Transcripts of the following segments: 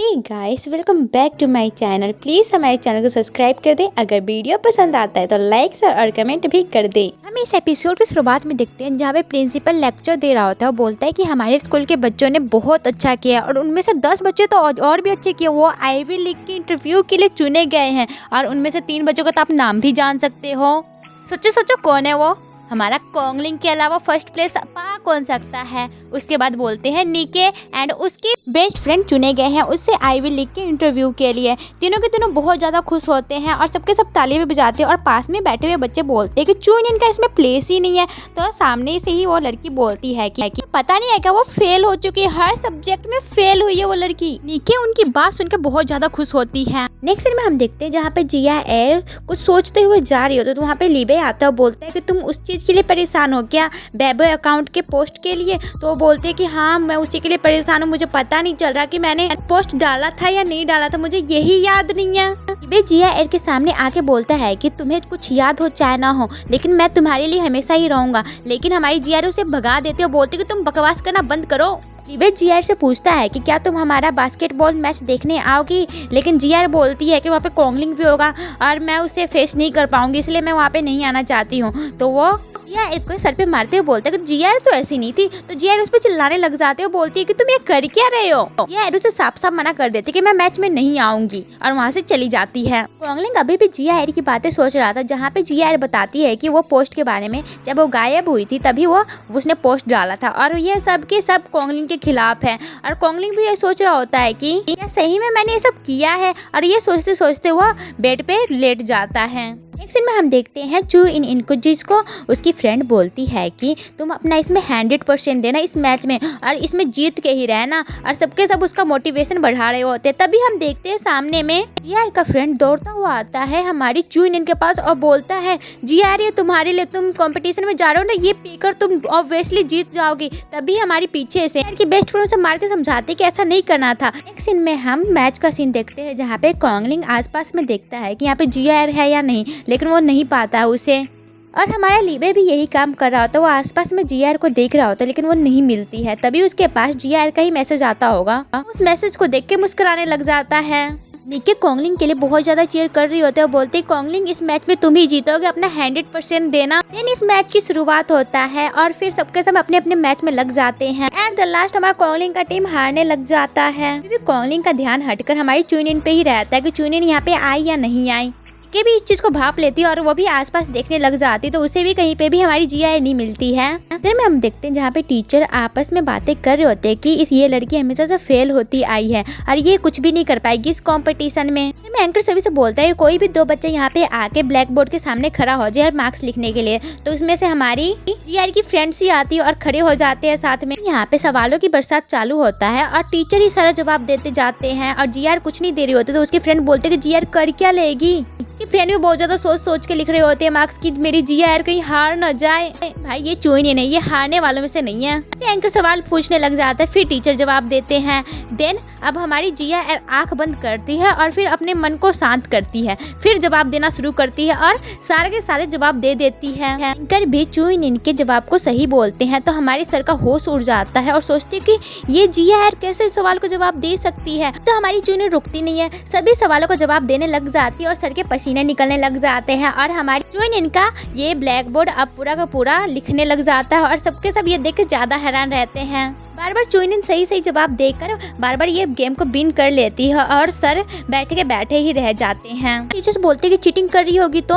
Hey guys, welcome back to my channel. Please हमारे channel को subscribe कर दें। अगर वीडियो पसंद आता है तो लाइक और कमेंट भी कर दें। हम इस एपिसोड की शुरुआत में देखते हैं जहाँ पे प्रिंसिपल लेक्चर दे रहा होता है। वो बोलता है कि हमारे स्कूल के बच्चों ने बहुत अच्छा किया और उनमें से 10 बच्चे तो और भी अच्छे किए। वो आईवी लीग के इंटरव्यू के लिए चुने गए हैं और उनमें से 3 बच्चों का तो आप नाम भी जान सकते हो। सोचो कौन है वो। हमारा कोंगलिंग के अलावा फर्स्ट प्लेस पा कौन सकता है। उसके बाद बोलते हैं निके एंड उसके बेस्ट फ्रेंड चुने गए हैं उससे आईवी लीग के इंटरव्यू के लिए। तीनों के तीनों बहुत ज़्यादा खुश होते हैं और सबके सब ताली भी बजाते हैं और पास में बैठे हुए बच्चे बोलते हैं कि चुनियन का इसमें प्लेस ही नहीं है। तो सामने से ही वो लड़की बोलती है कि पता नहीं है क्या वो फेल हो चुकी है, हर सब्जेक्ट में फेल हुई है वो लड़की। निके उनकी बात सुनकर बहुत ज़्यादा खुश होती है। नेक्स्ट सीन में हम देखते हैं जहाँ पे जिया एर कुछ सोचते हुए जा रही होती है तो वहाँ पे लीबे आता है। बोलता है कि तुम उस चीज़ के लिए परेशान हो क्या, बेबो अकाउंट के पोस्ट के लिए। तो वो बोलते हैं कि हाँ मैं उसी के लिए परेशान हूँ, मुझे पता नहीं चल रहा कि मैंने पोस्ट डाला था या नहीं डाला था, मुझे यही याद नहीं है। लीबे जिया एर के सामने आके बोलता है कि तुम्हें कुछ याद हो चाहे ना हो लेकिन मैं तुम्हारे लिए हमेशा ही रहूंगा। लेकिन हमारी जिया एर उसे भगा देती है, बोलती है कि तुम बकवास करना बंद करो। लीबे जिया से पूछता है कि क्या तुम हमारा बास्केटबॉल मैच देखने आओगी। लेकिन जिया बोलती है कि वहाँ पे कोंगलिंग भी होगा और मैं उसे फेस नहीं कर पाऊंगी, इसलिए मैं वहाँ पे नहीं आना चाहती हूँ। तो वो जिया को सर पे मारते हुए बोलता है कि जिया तो ऐसी नहीं थी। तो जिया उस पर चिल्लाने लग जाते हो, बोलती है कि तुम ये कर क्या रहे हो। जिया उसे साफ साफ मना कर देती कि मैं मैच में नहीं आऊंगी और वहाँ से चली जाती है। कोंगलिंग अभी भी जिया की बातें सोच रहा था जहाँ पे जिया बताती है कि वो पोस्ट के बारे में जब वो गायब हुई थी तभी उसने पोस्ट डाला था और ये सब के सब कोंगलिंग के खिलाफ है। और कोंगलिंग भी ये सोच रहा होता है कि क्या सही में मैंने ये सब किया है। और ये सोचते सोचते वो बेड पे लेट जाता है। नेक्स्ट सीन में हम देखते हैं चू इन इनको जिसको उसकी फ्रेंड बोलती है कि तुम अपना इसमें 100% देना इस मैच में और इसमें जीत के ही रहना। और सबके सब उसका मोटिवेशन बढ़ा रहे होते हैं। तभी हम देखते हैं सामने में जिया का फ्रेंड दौड़ता हुआ आता है हमारी चू इन इनके पास और बोलता है जिया ये तुम्हारे लिए, तुम कंपटीशन में जा रहे हो ना, ये पीकर तुम ऑब्वियसली जीत जाओगी। तभी हमारी पीछे से की बेस्ट फ्रेंड से मार के समझाते कि ऐसा नहीं करना था। नेक्स्ट सीन में हम मैच का सीन देखते हैं जहाँ पे कोंगलिंग आसपास में देखता है कि यहाँ पे जिया है या नहीं, लेकिन वो नहीं पाता है उसे। और हमारा लीबे भी यही काम कर रहा होता है, वो आसपास में जिया को देख रहा होता है लेकिन वो नहीं मिलती है। तभी उसके पास जिया का ही मैसेज आता होगा। उस मैसेज को देख के मुस्कुराने लग जाता है। निके कोंगलिंग के लिए बहुत ज्यादा चीयर कर रही होते हैं, बोलते कोंगलिंग इस मैच में तुम ही जीतोगे, अपना 100% देना। देन इस मैच की शुरुआत होता है और फिर सबके सब अपने अपने मैच में लग जाते हैं। एट द लास्ट हमारा कोंगलिंग का टीम हारने लग जाता है। कोंगलिंग का ध्यान हटकर हमारी चुनियन पे ही रहता है कि चुनियन यहाँ पे आई या नहीं आई। के भी इस चीज को भाप लेती है और वो भी आसपास देखने लग जाती है तो उसे भी कहीं पे भी हमारी जिया नहीं मिलती है। फिर में हम देखते हैं जहाँ पे टीचर आपस में बातें कर रहे होते हैं कि ये लड़की हमेशा से फेल होती आई है और ये कुछ भी नहीं कर पाएगी इस कंपटीशन में। फिर में एंकर सभी से बोलता है कोई भी 2 बच्चे यहाँ पे आके ब्लैक बोर्ड के सामने खड़ा हो जाए और मार्क्स लिखने के लिए। तो उसमें से हमारी जिया की फ्रेंड्स ही आती है और खड़े हो जाते हैं साथ में। यहाँ पे सवालों की बरसात चालू होता है और टीचर ही सारा जवाब देते जाते हैं और जिया कुछ नहीं दे रही होती। तो उसकी फ्रेंड बोलते कि जिया कर क्या लेगी। फ्रेंड भी बहुत ज्यादा सोच के लिख रहे होते हैं मार्क्स की मेरी जिया कहीं हार न जाए। भाई ये चुनियन नहीं, ये हारने वालों में से नहीं है। एंकर सवाल पूछने लग जाता है, फिर टीचर जवाब देते हैं। देन अब हमारी जिया आंख बंद करती है और फिर अपने मन को शांत करती है, फिर जवाब देना शुरू करती है और सारे के सारे जवाब दे देती है। एंकर भी चुनियन के जवाब को सही बोलते हैं तो हमारे सर का होश उड़ जाता है और सोचते कि ये जिया कैसे सवाल को जवाब दे सकती है। तो हमारी चुनियन रुकती नहीं है, सभी सवालों का जवाब देने लग जाती है और सर के पसीने निकलने लग जाते हैं। और हमारी चुनियन का ये ब्लैक बोर्ड अब पूरा का पूरा लिखने लग जाता है और सबके सब ये देख के ज्यादा हैरान रहते हैं। बार बार चुनियन सही जवाब देकर बार बार ये गेम को विन कर लेती है और सर बैठे ही रह जाते हैं। टीचर्स बोलते हैं कि चीटिंग कर रही होगी तो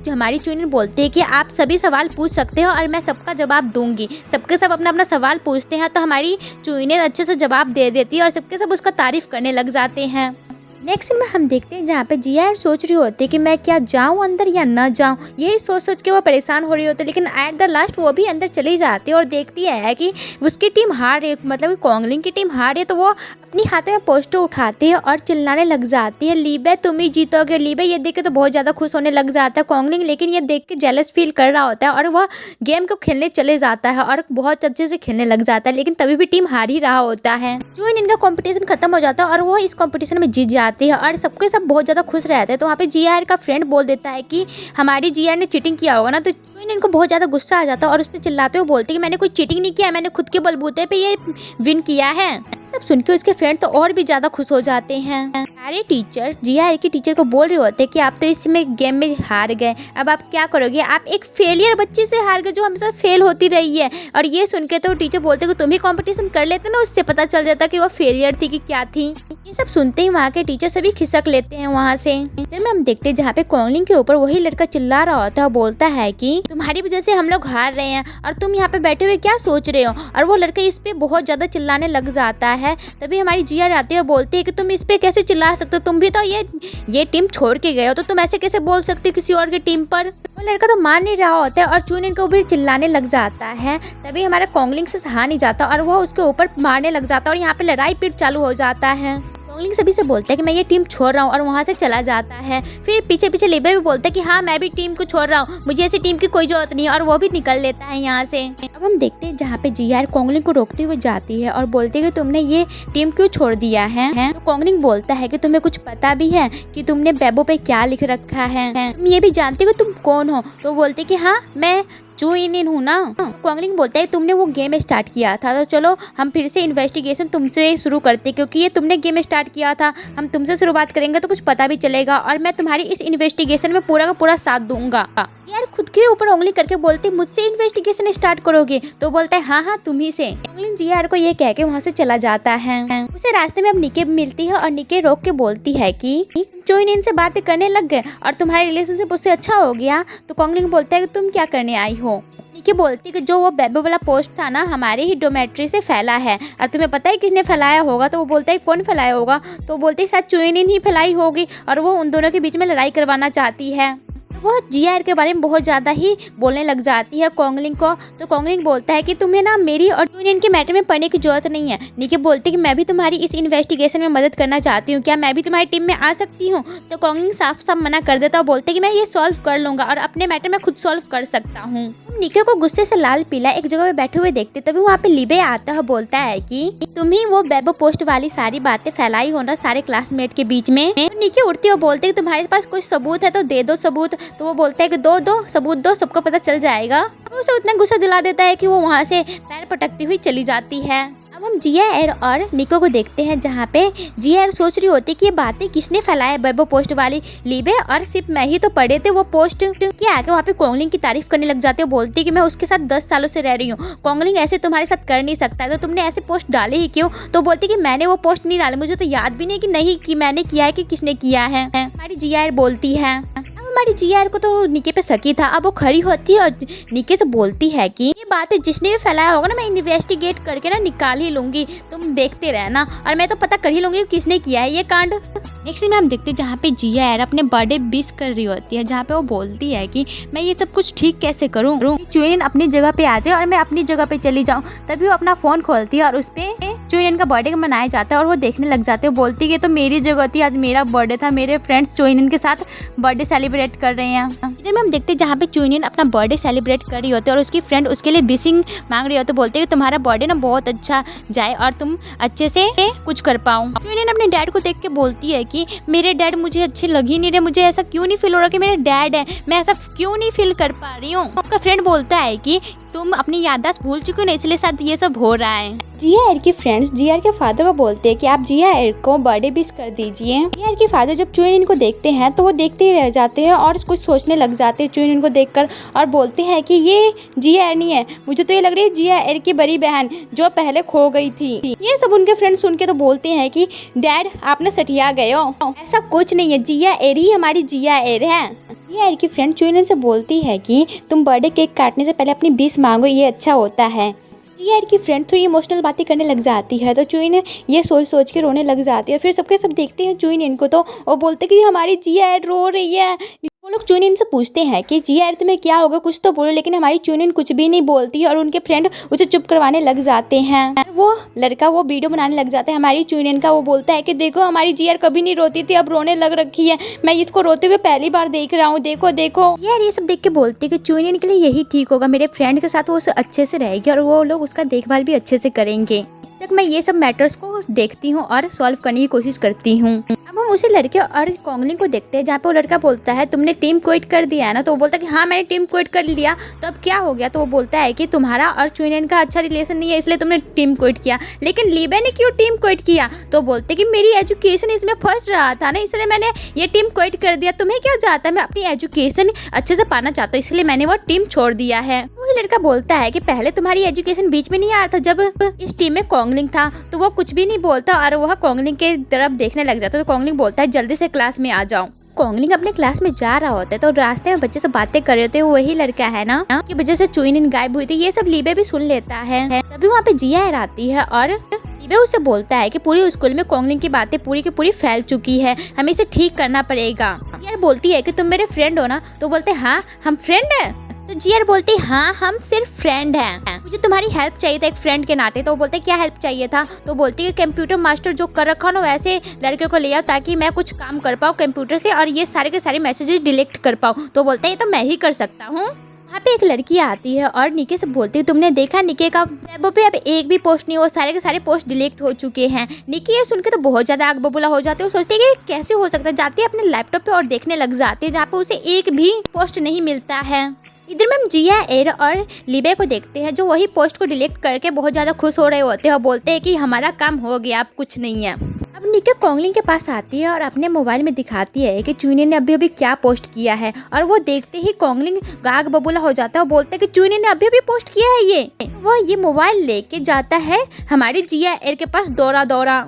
हमारी चुनियन बोलती है कि आप सभी सवाल पूछ सकते हो और मैं सबका जवाब दूंगी। सबके सब अपना अपना सवाल पूछते हैं तो हमारी चुनियन अच्छे से जवाब दे देती है और सबके सब उसका तारीफ करने लग जाते हैं। नेक्स्ट में हम देखते हैं जहाँ पे जिया सोच रही होती है कि मैं क्या जाऊँ अंदर या न जाऊँ। यही सोच के वो परेशान हो रही होती है लेकिन एट द लास्ट वो भी अंदर चली जाती है और देखती है कि उसकी टीम हार रही है, मतलब कोंगलिंग की टीम हार रही है। तो वो अपनी हाथ में पोस्टर उठाती है और चिल्लाने लग जाती है लीबे तुम ही जीतोगे। लीबे ये देख के तो बहुत ज़्यादा खुश होने लग जाता है कोंगलिंग, लेकिन ये देख के जेलस फील कर रहा होता है और वह गेम को खेलने चले जाता है और बहुत अच्छे से खेलने लग जाता है। लेकिन तभी भी टीम हार ही रहा होता है। जो इनका कंपटीशन खत्म हो जाता है और वो इस कंपटीशन में जीत जाती है और सबके सब बहुत ज़्यादा खुश रहते हैं। तो वहाँ पे जिया का फ्रेंड बोल देता है कि हमारी जिया ने चीटिंग किया होगा ना। तो इनको बहुत ज़्यादा गुस्सा आ जाता है और उस पर चिल्लाते हुए बोलते हैं कि मैंने कोई चीटिंग नहीं किया, मैंने खुद के बलबूते पे ये विन किया है। सब सुन के उसके फ्रेंड तो और भी ज्यादा खुश हो जाते हैं। अरे टीचर, जिया की टीचर को बोल रहे होते कि आप तो इसमें गेम में हार गए, अब आप क्या करोगे? आप एक फेलियर बच्ची से हार गए जो हमेशा फेल होती रही है। और ये सुन के तो टीचर बोलते कि तुम ही कंपटीशन कर लेते ना, उससे पता चल जाता कि वो फेलियर थी कि क्या थी। ये सब सुनते ही वहाँ के टीचर सभी खिसक लेते हैं वहाँ से। फिर में हम देखते हैं जहाँ पे कॉलिंग के ऊपर वही लड़का चिल्ला रहा होता है, बोलता है कि तुम्हारी वजह से हम लोग हार रहे हैं और तुम यहाँ पे बैठे हुए क्या सोच रहे हो। और वो लड़का इस पे बहुत ज्यादा चिल्लाने लग जाता है। तभी हमारी जिया आती है और बोलती है कि तुम इस पे कैसे चिल्ला सकते हो, तुम भी तो ये टीम छोड़ के गए हो, तो तुम ऐसे कैसे बोल सकते हो किसी और की टीम पर। वो लड़का तो मान नहीं रहा होता है और चुनिन के ऊपर चिल्लाने लग जाता है। तभी हमारा कॉन्गलिंग से सहा नहीं जाता और वो उसके ऊपर मारने लग जाता है और यहाँ पे लड़ाई पीट चालू हो जाता है। कॉन्गलिंग सभी से बोलता है कि मैं ये टीम छोड़ रहा हूँ और वहाँ से चला जाता है। फिर पीछे पीछे लिबे भी बोलता है कि हाँ मैं भी टीम को छोड़ रहा हूँ, मुझे ऐसी टीम की कोई जरूरत नहीं है, और वो भी निकल लेता है यहाँ से। अब हम देखते हैं जहाँ पे जिया कॉन्गलिंग को रोकते हुए जाती है और बोलती है कि तुमने ये टीम क्यों छोड़ दिया है। तो कॉन्गलिंग बोलता है कि तुम्हें कुछ पता भी है कि तुमने बेबो पे क्या लिख रखा है, तुम ये भी जानते हो तुम कौन हो। तो बोलते कि हाँ मैं चुनिन हूँ ना। कॉन्गलिंग बोलता है तुमने वो गेम स्टार्ट किया था, तो चलो हम फिर से इन्वेस्टिगेशन तुमसे शुरू करते, क्योंकि ये तुमने गेम स्टार्ट किया था, हम तुमसे शुरुआत करेंगे तो कुछ पता भी चलेगा और मैं तुम्हारी इस इन्वेस्टिगेशन में पूरा का पूरा साथ दूंगा। यार खुद के ऊपर उंगली करके बोलते मुझसे इन्वेस्टिगेशन स्टार्ट करोगे? तो बोलता है हाँ तुम ही से। कॉन्गलिंग जिया को ये कह के वहाँ से चला जाता है। उसे रास्ते में अब निके मिलती है और निके रोक के बोलती है कि चुनिन से बातें करने लग गए और तुम्हारा रिलेशनशिप उससे अच्छा हो गया। तो कॉन्गलिंग बोलता है कि तुम क्या करने आई हो। निकी बोलती कि जो वो बेबो वाला पोस्ट था ना हमारे ही डोमेट्री से फैला है, और तुम्हें पता है किसने फैलाया होगा? तो वो बोलता है कौन फैलाया होगा? तो बोलती है शायद चुनिन ही फैलाई होगी और वो उन दोनों के बीच में लड़ाई करवाना चाहती है। वो जिया के बारे में बहुत ज़्यादा ही बोलने लग जाती है कॉन्गलिंग को। तो कॉन्गलिंग बोलता है कि तुम्हें ना मेरी और चुनिन के मैटर में पढ़ने की जरूरत नहीं है। निकी बोलती है कि मैं भी तुम्हारी इस इन्वेस्टिगेशन में मदद करना चाहती हूँ, क्या मैं भी तुम्हारी टीम में आ सकती हूँ? तो कॉन्गलिंग साफ साफ मना कर देता है और बोलते कि मैं ये सॉल्व कर लूँगा और अपने मैटर मैं खुद सॉल्व कर सकता हूँ। निके को गुस्से से लाल पीला एक जगह पे बैठे हुए देखते, तभी वहाँ पे लिबे आता है, बोलता है कि तुम ही वो बेबो पोस्ट वाली सारी बातें फैलाई हो ना सारे क्लासमेट के बीच में। निके उठती है और बोलते कि तुम्हारे पास कोई सबूत है तो दे दो सबूत। तो वो बोलता है कि दो सबूत दो, सबको पता चल जाएगा। तो उसे उतना गुस्सा दिला देता है कि वो वहाँ से पैर पटकती हुई चली जाती है। अब हम जिया और निको को देखते हैं जहाँ पे जिया सोच रही होती कि ये बातें किसने फैलाया बेबो पोस्ट वाली। लिबे और सिर्फ मैं ही तो पढ़े थे वो पोस्ट के आगे वहाँ पे कॉन्गलिंग की तारीफ करने लग जाते हो, बोलती कि मैं उसके साथ 10 सालों से रह रही हूँ, कॉन्गलिंग ऐसे तुम्हारे साथ कर नहीं सकता है, तो तुमने ऐसे पोस्ट डाले ही क्यों? तो बोलती कि मैंने वो पोस्ट नहीं डाले, मुझे तो याद भी नहीं कि नहीं कि मैंने किया है कि किसने किया है। हमारी जिया बोलती है। हमारी जिया को तो निके पे शक था। अब वो खड़ी होती है और निके से बोलती है कि ये बातें जिसने भी फैलाया होगा ना मैं इन्वेस्टिगेट करके ना निकाल ही लूंगी, तुम देखते रहना, और मैं तो पता कर ही लूंगी किसने किया है ये कांड। नेक्स्ट में हम देखते हैं जहाँ पे जिया अपने बर्थडे विश कर रही होती है, जहाँ पे वो बोलती है कि मैं ये सब कुछ ठीक कैसे करूँ, चुनिन अपनी जगह पे आ जाए और मैं अपनी जगह पे चली जाऊँ। तभी वो अपना फोन खोलती है और उस पे चुनिन का बर्थडे मनाया जाता है और वो देखने लग जाते हैं। बोलती है तो मेरी जगह थी, आज मेरा बर्थडे था, मेरे फ्रेंड्स चुनिन के साथ बर्थडे सेलिब्रेट कर रहे हैं। इधर में हम देखते हैं जहाँ पे चुनिन अपना बर्थडे सेलिब्रेट कर रही होती है और उसकी फ्रेंड उसके लिए विशिंग मांग रही होती है। बोलते हैं कि तुम्हारा बर्थडे ना बहुत अच्छा जाए और तुम अच्छे से कुछ कर पाओ। चुनिन अपने डैड को देख के बोलती है कि मेरे डैड मुझे अच्छे लग ही नहीं रहे, मुझे ऐसा क्यों नहीं फील हो रहा कि मेरे डैड है, मैं ऐसा क्यों नहीं फील कर पा रही हूँ। उसका फ्रेंड बोलता है कि तुम अपनी याददाश्त भूल चुकी हो ना, इसलिए शायद ये सब हो रहा है। जिया के फ्रेंड्स जिया के फादर को बोलते हैं कि आप जिया को बर्थडे विश कर दीजिए। जिया के फादर जब चुनिन को देखते हैं तो वो देखते ही रह जाते हैं और कुछ सोचने लग जाते हैं चुनिन को देखकर, और बोलते हैं कि ये जिया नहीं है, मुझे तो ये लग रही है जिया की बड़ी बहन जो पहले खो गई थी। ये सब उनके फ्रेंड सुन के तो बोलते हैं कि डैड आपने सटिया गए हो, ऐसा कुछ नहीं है, जिया ही हमारी जिया है। जिया की फ्रेंड चुनिन से बोलती है कि तुम बर्थडे केक काटने से पहले अपनी विश मांगो, ये अच्छा होता है। जिया की फ्रेंड थोड़ी इमोशनल बातें करने लग जाती है तो चुनिन ये सोच के रोने लग जाती है। फिर सबके सब देखते हैं चुनिन को तो वो बोलते कि हमारी जिया रो रही है। वो लोग चुनिन से पूछते हैं कि जिया तुम्हें क्या होगा, कुछ तो बोलो, लेकिन हमारी चुनिन कुछ भी नहीं बोलती है और उनके फ्रेंड उसे चुप करवाने लग जाते हैं। वो लड़का वो वीडियो बनाने लग जाता है हमारी चुनिन का। वो बोलता है कि देखो हमारी जिया कभी नहीं रोती थी, अब रोने लग रखी है, मैं इसको रोते हुए पहली बार देख रहा हूँ, देखो देखो। यार ये सब देख के बोलती है कि चुनिन के लिए यही ठीक होगा, मेरे फ्रेंड के साथ वो अच्छे से रहेगी और वो लोग उसका देखभाल भी अच्छे से करेंगे। तक मैं ये सब मैटर्स को देखती हूँ और सॉल्व करने की कोशिश करती हूँ। अब हम उसी लड़के और कॉन्गलिंग को देखते हैं, जहाँ पे वो लड़का बोलता है तुमने टीम क्विट कर दिया है ना। तो वो बोलता है कि हाँ मैंने टीम क्विट कर लिया। तो अब क्या हो गया? तो वो बोलता है कि तुम्हारा और चुनियन का अच्छा रिलेशन नहीं है इसलिए तुमने टीम क्विट किया। लेकिन लीबे ने क्यों टीम क्विट किया? तो बोलते कि मेरी एजुकेशन इसमें फंस रहा था ना, इसलिए मैंने ये टीम क्विट कर दिया। तुम्हें क्या चाहता है? मैं अपनी एजुकेशन अच्छे से पाना चाहता हूँ, इसलिए मैंने वो टीम छोड़ दिया है। वही लड़का बोलता है कि पहले तुम्हारी एजुकेशन बीच में नहीं आ रहा था, जब इस टीम में कॉन्गलिंग था तो वो कुछ भी नहीं बोलता और वह कॉन्गलिंग के तरफ देखने लग जाता। तो कॉन्गलिंग बोलता है जल्दी से क्लास में आ जाओ। कॉन्गलिंग अपने क्लास में जा रहा होता है तो रास्ते में बच्चे से बातें कर रहे होते हैं। वही लड़का है ना की वजह से चुनियन गायब हुई थी, ये सब लीबे भी सुन लेता है। तभी वहाँ पे जिया आती है और लीबे उससे बोलता है कि पूरे स्कूल में कॉन्गलिंग की बातें पूरी की पूरी फैल चुकी है, हमें इसे ठीक करना पड़ेगा। जिया बोलती है कि तुम मेरे फ्रेंड हो ना। तो बोलते हाँ हम फ्रेंड है। तो जिया बोलती हाँ हम सिर्फ फ्रेंड हैं, मुझे तुम्हारी हेल्प चाहिए था एक फ्रेंड के नाते। तो वो बोलते क्या हेल्प चाहिए था? तो बोलती है कंप्यूटर मास्टर जो कर रखा ना वैसे लड़के को ले आओ ताकि मैं कुछ काम कर पाऊँ कंप्यूटर से और ये सारे के सारे मैसेजेस डिलीट कर पाऊँ। तो बोलता है ये तो मैं ही कर सकता हूँ। वहाँ पे एक लड़की आती है और निके से बोलती है तुमने देखा निके का वेबो पे अब एक भी पोस्ट नहीं, वो सारे के सारे पोस्ट डिलीट हो चुके हैं। निकी ये सुन के तो बहुत ज्यादा आग बबूला हो जाती है। वो सोचती है कि कैसे हो सकता है, जाती है अपने लैपटॉप पे और देखने लग जाती है जहाँ पे उसे एक भी पोस्ट नहीं मिलता है। इधर में हम जिया एर और लीबे को देखते हैं जो वही पोस्ट को डिलीट करके बहुत ज़्यादा खुश हो रहे होते हैं और बोलते हैं कि हमारा काम हो गया, अब कुछ नहीं है। अब निके कॉन्गलिंग के पास आती है और अपने मोबाइल में दिखाती है कि चुनियन ने अभी अभी क्या पोस्ट किया है और वो देखते ही कॉन्गलिंग गाग बबूला हो जाता है और बोलता है कि चुनियन ने अभी अभी पोस्ट किया है वो ये मोबाइल लेके जाता है हमारी जिया एर के पास दौड़ा।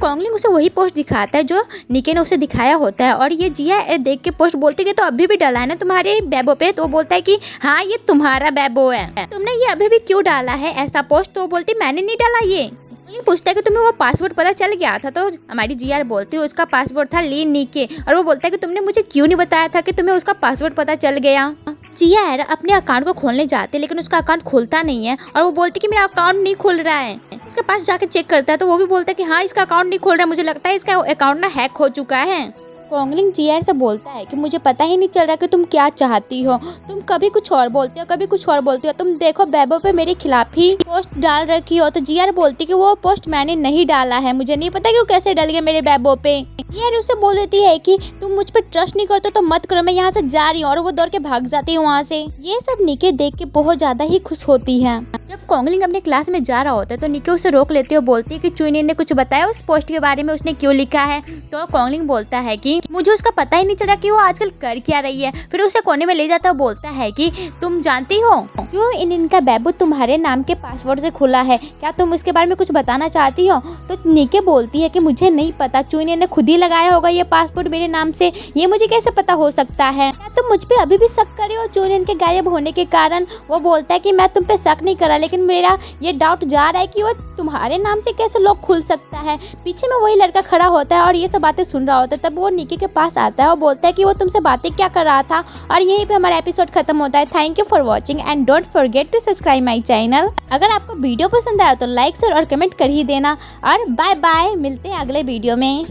कॉन्गलिंग उसे वही पोस्ट दिखाता है जो निके ने उसे दिखाया होता है और ये जिया देख के पोस्ट बोलती है तो अभी भी डाला है ना तुम्हारे बेबो पे। तो बोलता है कि हाँ ये तुम्हारा बेबो है, तुमने ये अभी भी क्यों डाला है ऐसा पोस्ट? तो बोलती मैंने नहीं डाला। ये पूछता है कि तुम्हें वो पासवर्ड पता चल गया था? तो हमारी जिया बोलती है उसका पासवर्ड था ली निके। और वो बोलता है कि तुमने मुझे क्यों नहीं बताया था कि तुम्हें उसका पासवर्ड पता चल गया। जिया अपने अकाउंट को खोलने जाती है लेकिन उसका अकाउंट खुलता नहीं है और वो बोलती है कि मेरा अकाउंट नहीं खुल रहा है। उसके पास जाके चेक करता है तो वो भी बोलता है कि हाँ इसका अकाउंट नहीं खुल रहा है, मुझे लगता है इसका अकाउंट ना हैक हो चुका है। कॉन्गलिंग जिया से बोलता है कि मुझे पता ही नहीं चल रहा कि तुम क्या चाहती हो, तुम कभी कुछ और बोलते हो कभी कुछ और बोलती हो, तुम देखो बेबो पे मेरे खिलाफ ही पोस्ट डाल रखी हो। तो जिया बोलती कि वो पोस्ट मैंने नहीं डाला है, मुझे नहीं पता कि वो कैसे डल गया मेरे बेबो पे। जिया उसे बोल देती है कि तुम मुझ पर ट्रस्ट नहीं करते तो मत करो, मैं यहाँ से जा रही हूँ। और वो दौड़ के भाग जाती है वहाँ से। ये सब निके देख के बहुत ज्यादा ही खुश होती है। जब कॉन्गलिंग अपने क्लास में जा रहा होता है तो निके उसे रोक लेती है और बोलती है कि चुनियन ने कुछ बताया उस पोस्ट के बारे में, उसने क्यों लिखा है? तो कॉन्गलिंग बोलता है कि मुझे उसका पता ही नहीं चला कि वो आजकल कर क्या रही है। फिर उसे कोने में ले जाता है, बोलता है कि तुम जानती हो जो इनका बेबो तुम्हारे नाम के पासवर्ड से खुला है, क्या तुम उसके बारे में कुछ बताना चाहती हो? तो निके बोलती है कि मुझे नहीं पता, चुनियन ने खुद ही लगाया होगा ये पासवर्ड मेरे नाम से, ये मुझे कैसे पता हो सकता है? क्या तुम मुझ पे अभी भी शक कर रहे हो चुनियन के गायब होने के कारण? वो बोलता है कि मैं तुम पे शक नहीं करा लेकिन मेरा ये डाउट जा रहा है कि वो तुम्हारे नाम से कैसे लॉक खुल सकता है। पीछे में वही लड़का खड़ा होता है और ये सब बातें सुन रहा होता है। तब वो निके के पास आता है और बोलता है कि वो तुमसे बातें क्या कर रहा था। और यहीं पे हमारा एपिसोड खत्म होता है। Thank you for watching and don't forget to subscribe my channel. अगर आपको वीडियो पसंद आया तो लाइक शेयर और कमेंट कर ही देना। और बाय बाय, मिलते हैं अगले वीडियो में।